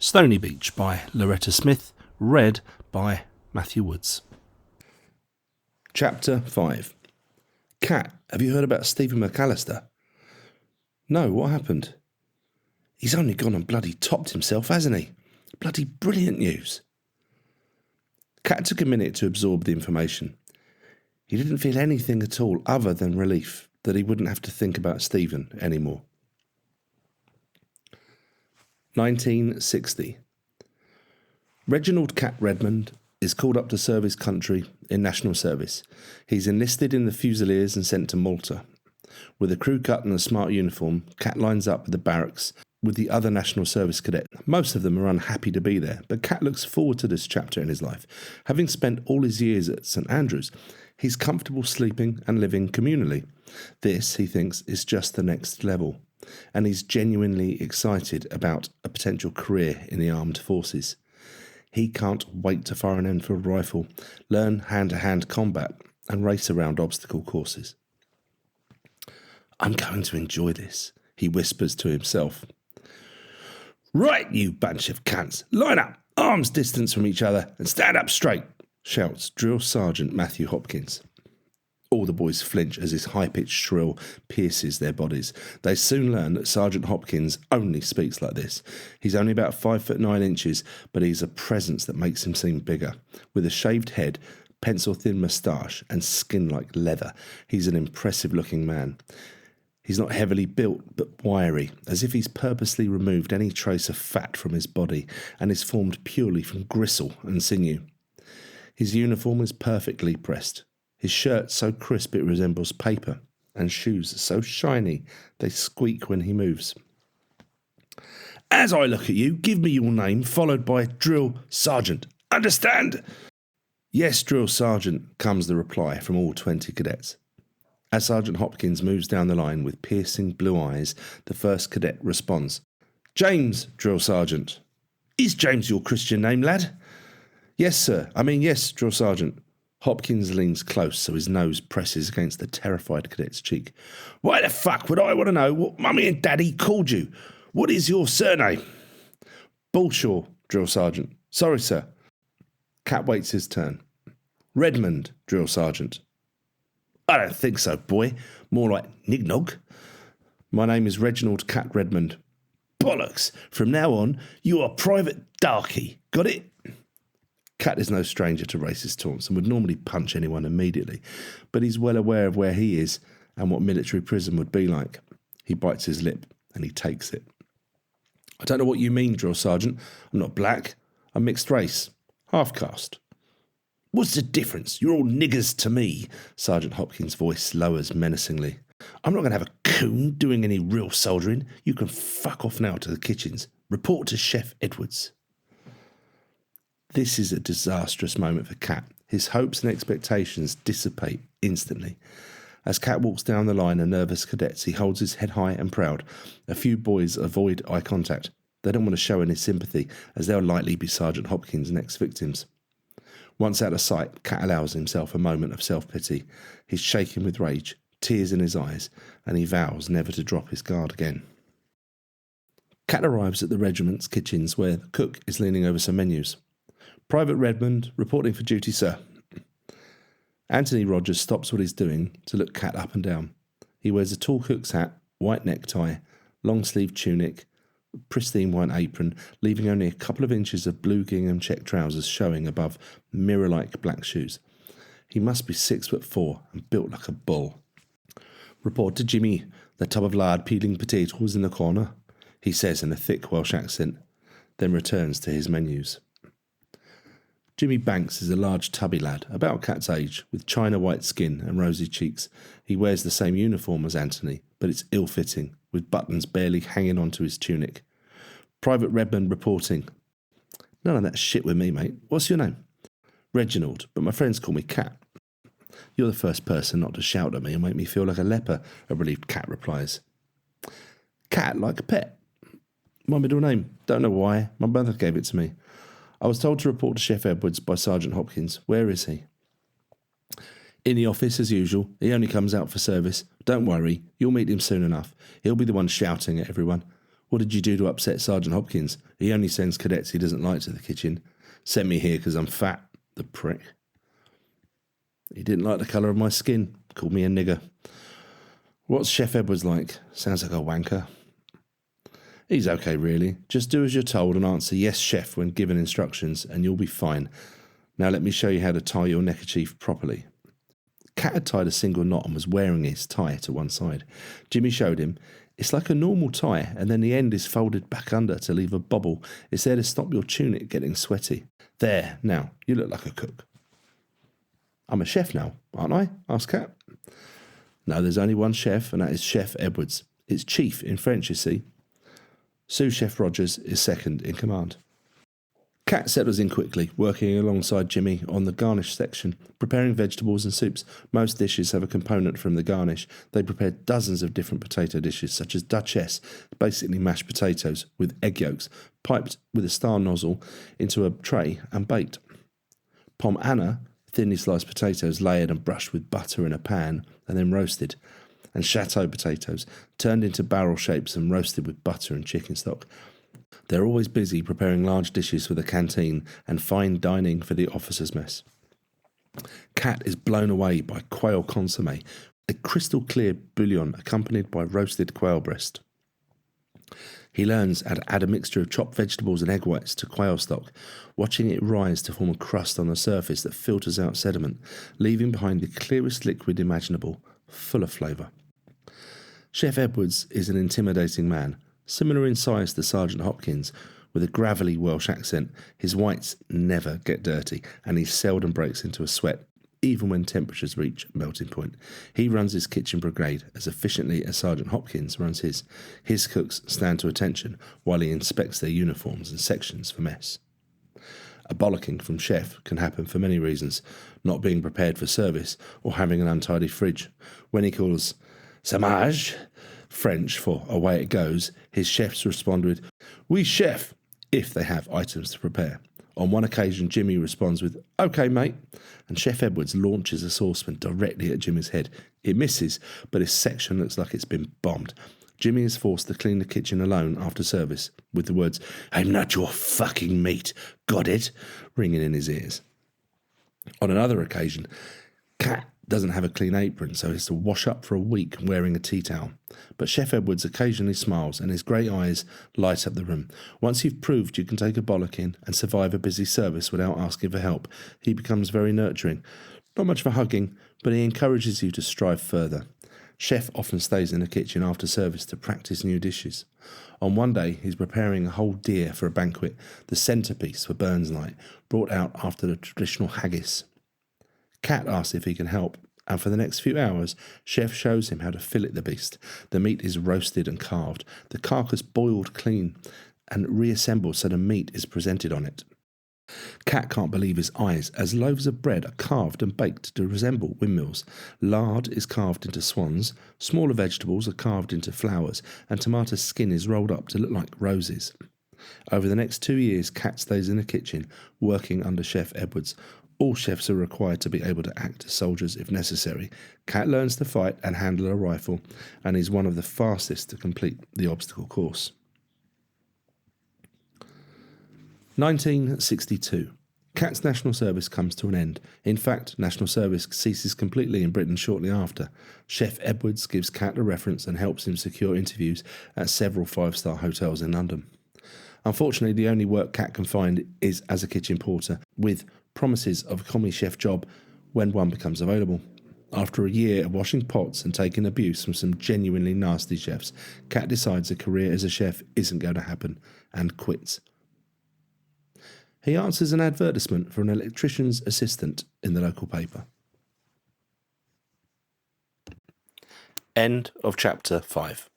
Stoneybeach by Loretta Smith, read by Matthew Woods. Chapter 5. Cat, have you heard about Stephen McAllister? No, what happened? He's only gone and bloody topped himself, hasn't he? Bloody brilliant news. Cat took a minute to absorb the information. He didn't feel anything at all other than relief that he wouldn't have to think about Stephen anymore. 1960. Reginald Cat Redmond is called up to serve his country in national service. He's enlisted in the Fusiliers and sent to Malta. With a crew cut and a smart uniform, Cat lines up with the barracks with the other national service cadets. Most of them are unhappy to be there, but Cat looks forward to this chapter in his life. Having spent all his years at St Andrews, he's comfortable sleeping and living communally. This, he thinks, is just the next level, and he's genuinely excited about a potential career in the armed forces. He can't wait to fire an Enfield rifle, learn hand-to-hand combat, and race around obstacle courses. I'm going to enjoy this, he whispers to himself. Right, you bunch of cunts, line up, arms distance from each other, and stand up straight, shouts Drill Sergeant Matthew Hopkins. All the boys flinch as his high-pitched shrill pierces their bodies. They soon learn that Sergeant Hopkins only speaks like this. He's only about 5'9", but he's a presence that makes him seem bigger. With a shaved head, pencil-thin moustache, and skin like leather, he's an impressive-looking man. He's not heavily built, but wiry, as if he's purposely removed any trace of fat from his body and is formed purely from gristle and sinew. His uniform is perfectly pressed. His shirt so crisp it resembles paper, and shoes so shiny they squeak when he moves. As I look at you, give me your name, followed by Drill Sergeant. Understand? Yes, Drill Sergeant, comes the reply from all 20 cadets. As Sergeant Hopkins moves down the line with piercing blue eyes, the first cadet responds. James, Drill Sergeant. Is James your Christian name, lad? Yes, sir. Yes, Drill Sergeant. Hopkins leans close so his nose presses against the terrified cadet's cheek. Why the fuck would I want to know what Mummy and Daddy called you? What is your surname? Bullshaw, Drill Sergeant. Sorry, sir. Cat waits his turn. Redmond, Drill Sergeant. I don't think so, boy. More like Nignog. My name is Reginald Cat Redmond. Bollocks! From now on, you are Private Darky. Got it? Cat is no stranger to racist taunts and would normally punch anyone immediately, but he's well aware of where he is and what military prison would be like. He bites his lip and he takes it. I don't know what you mean, Drill Sergeant. I'm not black. I'm mixed race. Half-caste. What's the difference? You're all niggers to me. Sergeant Hopkins' voice lowers menacingly. I'm not going to have a coon doing any real soldiering. You can fuck off now to the kitchens. Report to Chef Edwards. This is a disastrous moment for Cat. His hopes and expectations dissipate instantly. As Cat walks down the line of nervous cadets, he holds his head high and proud. A few boys avoid eye contact. They don't want to show any sympathy, as they'll likely be Sergeant Hopkins' next victims. Once out of sight, Cat allows himself a moment of self-pity. He's shaking with rage, tears in his eyes, and he vows never to drop his guard again. Cat arrives at the regiment's kitchens where the cook is leaning over some menus. Private Redmond, reporting for duty, sir. Anthony Rogers stops what he's doing to look Cat up and down. He wears a tall cook's hat, white necktie, long-sleeved tunic, pristine white apron, leaving only a couple of inches of blue gingham check trousers showing above mirror-like black shoes. He must be 6'4" and built like a bull. Report to Jimmy, the tub of lard peeling potatoes in the corner, he says in a thick Welsh accent, then returns to his menus. Jimmy Banks is a large tubby lad, about Cat's age, with china white skin and rosy cheeks. He wears the same uniform as Anthony, but it's ill-fitting, with buttons barely hanging onto his tunic. Private Redmond reporting. None of that shit with me, mate. What's your name? Reginald, but my friends call me Cat. You're the first person not to shout at me and make me feel like a leper, a relieved Cat replies. Cat like a pet. My middle name. Don't know why. My mother gave it to me. I was told to report to Chef Edwards by Sergeant Hopkins. Where is he? In the office as usual. He only comes out for service. Don't worry, you'll meet him soon enough. He'll be the one shouting at everyone. What did you do to upset Sergeant Hopkins? He only sends cadets he doesn't like to the kitchen. Sent me here because I'm fat, the prick. He didn't like the colour of my skin. Called me a nigger. What's Chef Edwards like? Sounds like a wanker. He's okay, really. Just do as you're told and answer yes, chef, when given instructions, and you'll be fine. Now let me show you how to tie your neckerchief properly. Cat had tied a single knot and was wearing his tie to one side. Jimmy showed him. It's like a normal tie, and then the end is folded back under to leave a bobble. It's there to stop your tunic getting sweaty. There, now, you look like a cook. I'm a chef now, aren't I? Asked Cat. No, there's only one chef, and that is Chef Edwards. It's chief in French, you see. Sous Chef Rogers is second in command. Cat settles in quickly, working alongside Jimmy on the garnish section, preparing vegetables and soups. Most dishes have a component from the garnish. They prepare dozens of different potato dishes, such as Duchess, basically mashed potatoes with egg yolks, piped with a star nozzle into a tray and baked. Pomme Anna, thinly sliced potatoes layered and brushed with butter in a pan and then roasted. And chateau potatoes, turned into barrel shapes and roasted with butter and chicken stock. They're always busy preparing large dishes for the canteen and fine dining for the officers' mess. Cat is blown away by quail consomme, a crystal clear bouillon accompanied by roasted quail breast. He learns how to add a mixture of chopped vegetables and egg whites to quail stock, watching it rise to form a crust on the surface that filters out sediment, leaving behind the clearest liquid imaginable, full of flavour. Chef Edwards is an intimidating man, similar in size to Sergeant Hopkins, with a gravelly Welsh accent. His whites never get dirty, and he seldom breaks into a sweat, even when temperatures reach melting point. He runs his kitchen brigade as efficiently as Sergeant Hopkins runs his. His cooks stand to attention while he inspects their uniforms and sections for mess. A bollocking from chef can happen for many reasons, not being prepared for service or having an untidy fridge. When he calls "Samage," French for away it goes, his chefs respond with "Oui, chef," if they have items to prepare. On one occasion, Jimmy responds with "Okay, mate," and Chef Edwards launches a saucepan directly at Jimmy's head. It misses, but his section looks like it's been bombed. Jimmy is forced to clean the kitchen alone after service, with the words, "I'm not your fucking mate, got it?" ringing in his ears. On another occasion, Cat doesn't have a clean apron, so he has to wash up for a week wearing a tea towel. But Chef Edwards occasionally smiles, and his grey eyes light up the room. Once you've proved you can take a bollocking and survive a busy service without asking for help, he becomes very nurturing. Not much for hugging, but he encourages you to strive further. Chef often stays in the kitchen after service to practice new dishes. On one day, he's preparing a whole deer for a banquet, the centrepiece for Burns night, brought out after the traditional haggis. Cat asks if he can help, and for the next few hours, Chef shows him how to fillet the beast. The meat is roasted and carved, the carcass boiled clean and reassembled so the meat is presented on it. Cat can't believe his eyes, as loaves of bread are carved and baked to resemble windmills. Lard is carved into swans, smaller vegetables are carved into flowers, and tomato skin is rolled up to look like roses. Over the next 2 years, Cat stays in the kitchen, working under Chef Edwards. All chefs are required to be able to act as soldiers if necessary. Cat learns to fight and handle a rifle, and is one of the fastest to complete the obstacle course. 1962. Cat's national service comes to an end. In fact, national service ceases completely in Britain shortly after. Chef Edwards gives Cat a reference and helps him secure interviews at several five-star hotels in London. Unfortunately, the only work Cat can find is as a kitchen porter, with promises of a commie chef job when one becomes available. After a year of washing pots and taking abuse from some genuinely nasty chefs, Cat decides a career as a chef isn't going to happen and quits. He answers an advertisement for an electrician's assistant in the local paper. End of chapter 5.